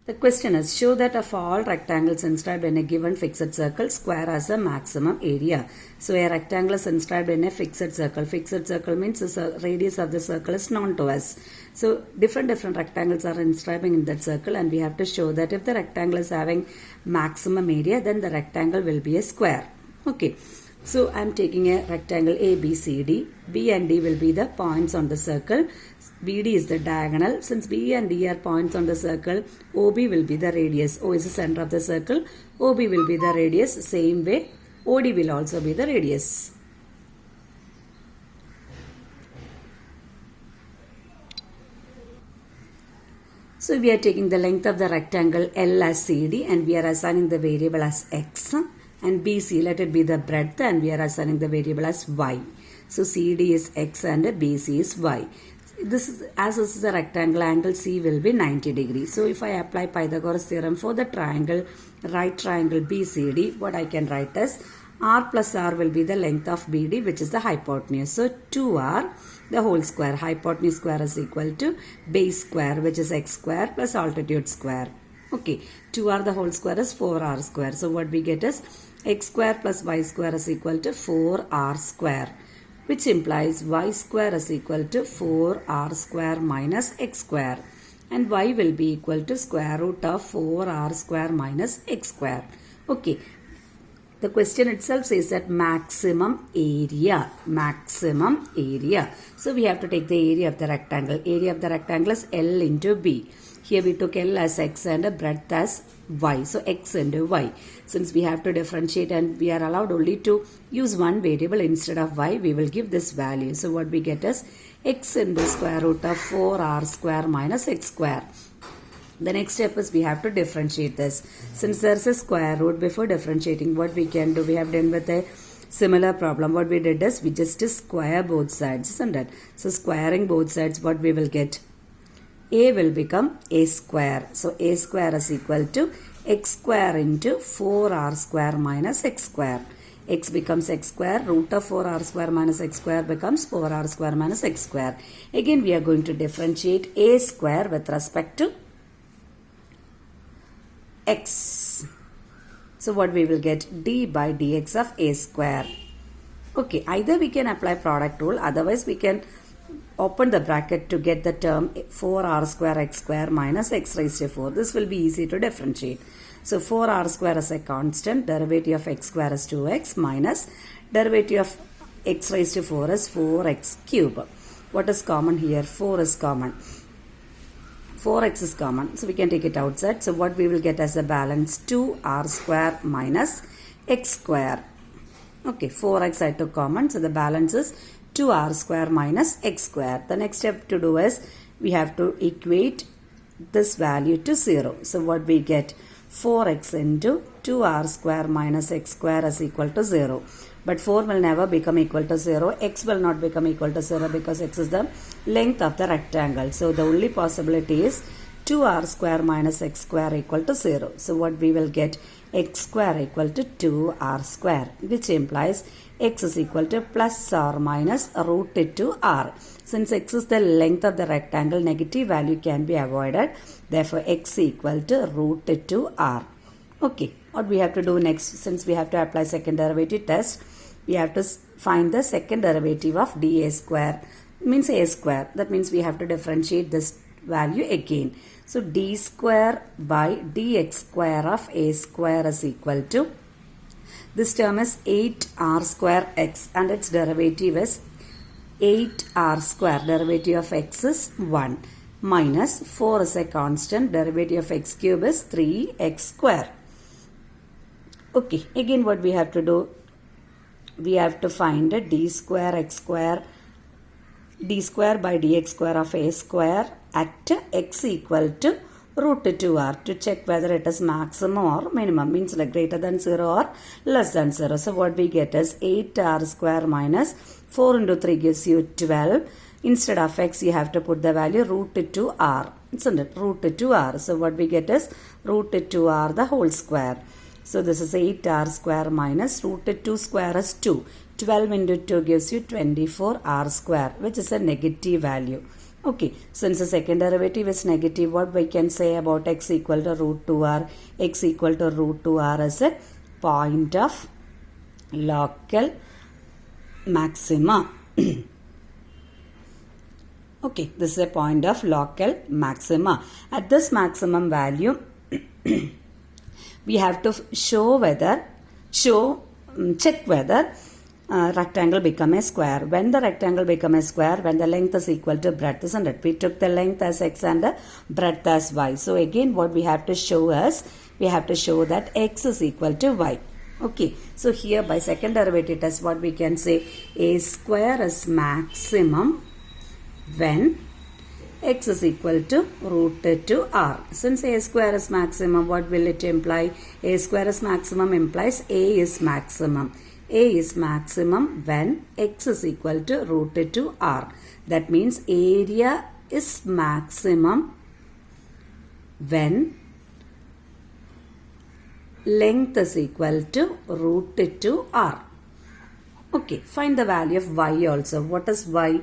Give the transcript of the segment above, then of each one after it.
The question is, show that of all rectangles inscribed in a given fixed circle, square has a maximum area. So a rectangle is inscribed in a fixed circle. Fixed circle means the radius of the circle is known to us. So different rectangles are inscribing in that circle, and we have to show that if the rectangle is having maximum area, then the rectangle will be a square. Okay. So I am taking a rectangle A, B, C, D. B and D will be the points on the circle. BD is the diagonal. Since B and D are points on the circle, OB will be the radius. O is the center of the circle. OB will be the radius. Same way, OD will also be the radius. So we are taking the length of the rectangle L as CD, and we are assigning the variable as X. And BC, let it be the breadth, and we are assigning the variable as Y. So CD is X and BC is Y. This is a rectangle, angle C will be 90 degrees. So if I apply Pythagoras theorem for the triangle, right triangle BCD, what I can write is R plus R will be the length of BD, which is the hypotenuse. So 2R, the whole square, hypotenuse square is equal to base square, which is X square plus altitude square. Okay, 2R the whole square is 4R square. So what we get is X square plus Y square is equal to 4R square, which implies Y square is equal to 4R square minus X square, and Y will be equal to square root of 4R square minus X square. Okay, the question itself says that maximum area. So we have to take the area of the rectangle. Area of the rectangle is L into B. Here we took L as X and a breadth as Y. So X into Y. Since we have to differentiate and we are allowed only to use one variable instead of Y, we will give this value. So what we get is X into square root of 4R square minus X square. The next step is we have to differentiate this. Since there is a square root, before differentiating, what we can do, we have done with a similar problem. What we did is we just square both sides, isn't it? So squaring both sides, what we will get? A will become A square. So A square is equal to X square into 4R square minus X square. X becomes X square, root of 4R square minus X square becomes 4R square minus X square. Again we are going to differentiate A square with respect to X. So what we will get? D by dx of A square. Okay, either we can apply product rule, otherwise we can open the bracket to get the term 4R square X square minus X raised to 4. This will be easy to differentiate. So 4R square is a constant, derivative of X square is 2X minus derivative of X raised to 4 is 4X cube. What is common here? 4 is common. 4X is common, so we can take it outside. So what we will get as a balance? 2R square minus X square. Okay, 4X I took common, so the balance is 2R square minus X square. The next step to do is we have to equate this value to 0. So what we get? 4X into 2R square minus X square is equal to 0. But 4 will never become equal to 0. X will not become equal to 0 because X is the length of the rectangle. So the only possibility is 2R square minus X square equal to 0. So what we will get? X square equal to 2R square, which implies X is equal to plus or minus root 2R. Since X is the length of the rectangle, negative value can be avoided. Therefore, X equal to root 2R. Okay, what we have to do next, since we have to apply second derivative test, we have to find the second derivative of dA square, means A square. That means we have to differentiate this value again. So D square by dx square of A square is equal to, this term is 8R square X and its derivative is 8R square, derivative of X is 1, minus 4 is a constant, derivative of X cube is 3X square. Okay, again what we have to do, we have to find a D square X square, D square by dx square of A square at X equal to root 2R to check whether it is maximum or minimum, means like greater than 0 or less than 0. So what we get is 8R square minus 4 into 3 gives you 12. Instead of X you have to put the value root 2R, isn't it? Root 2R. So what we get is root 2R the whole square. So this is 8R square minus root 2 square is 2. 12 into 2 gives you 24R square, which is a negative value. Okay, since the second derivative is negative, what we can say about x equal to root 2r? X equal to root 2r is a point of local maxima. Okay, this is a point of local maxima. At this maximum value, we have to check whether rectangle become a square. When the rectangle become a square, when the length is equal to breadth, isn't it? We took the length as x and the breadth as y. So again, what we have to show is, we have to show that x is equal to y. Okay, so here by second derivative test, what we can say, a square is maximum when x is equal to root 2r. Since a square is maximum, what will it imply? A square is maximum implies a is maximum. A is maximum when x is equal to root 2r. That means area is maximum when length is equal to root 2r. Okay, find the value of y also. What is y?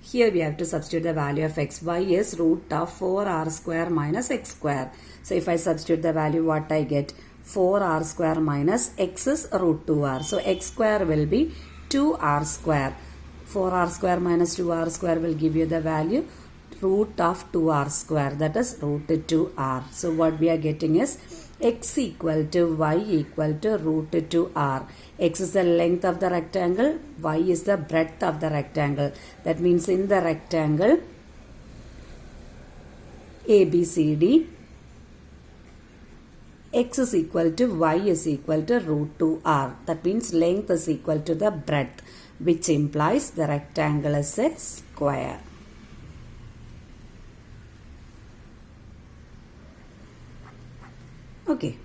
Here we have to substitute the value of x. Y is root of 4r square minus x square. So if I substitute the value, what I get? 4r square minus x is root 2r. So x square will be 2r square. 4r square minus 2r square will give you the value root of 2r square, that is root 2r. So what we are getting is x equal to y equal to root 2r. X is the length of the rectangle, y is the breadth of the rectangle. That means in the rectangle ABCD, x is equal to y is equal to root 2r. That means length is equal to the breadth, which implies the rectangle is a square. Okay.